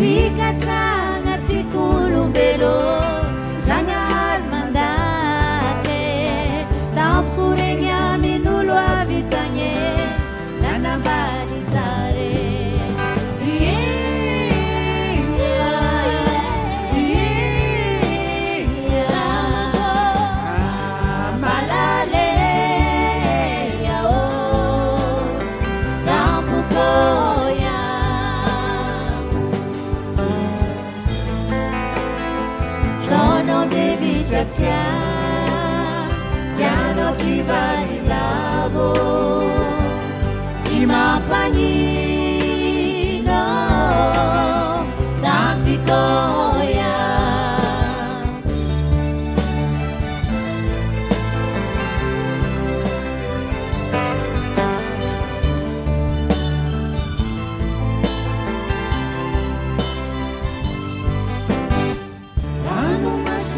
Fika sangat si kulumbelo sangat mandate Taup kurengnya minulo abitanye Nanambadi tare Malale yao Tampu koya Sono devi giazia Piano chi va in lavo Si mampagnino Tanti koya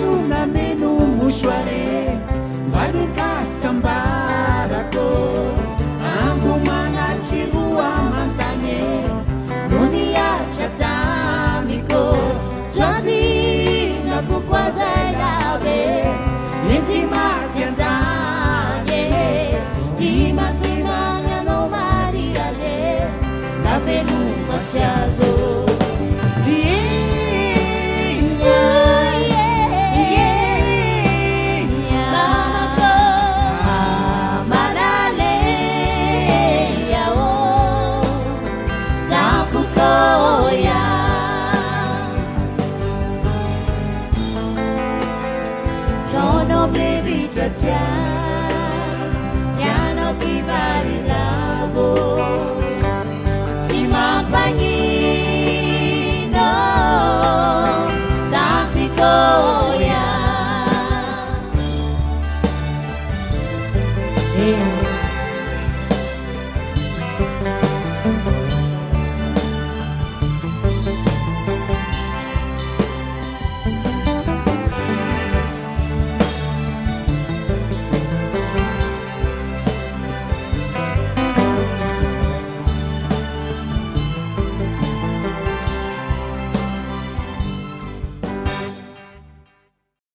Una menu musuare Valuka sambarako Anggu mga chirua mantanye Dunia chatamiko Swati nakukwaza labe Intima tiandanye Tima ngano mariage La venu pasiazo Sono bevi già Piano chi va in lavo Si mampagnino Tanti koya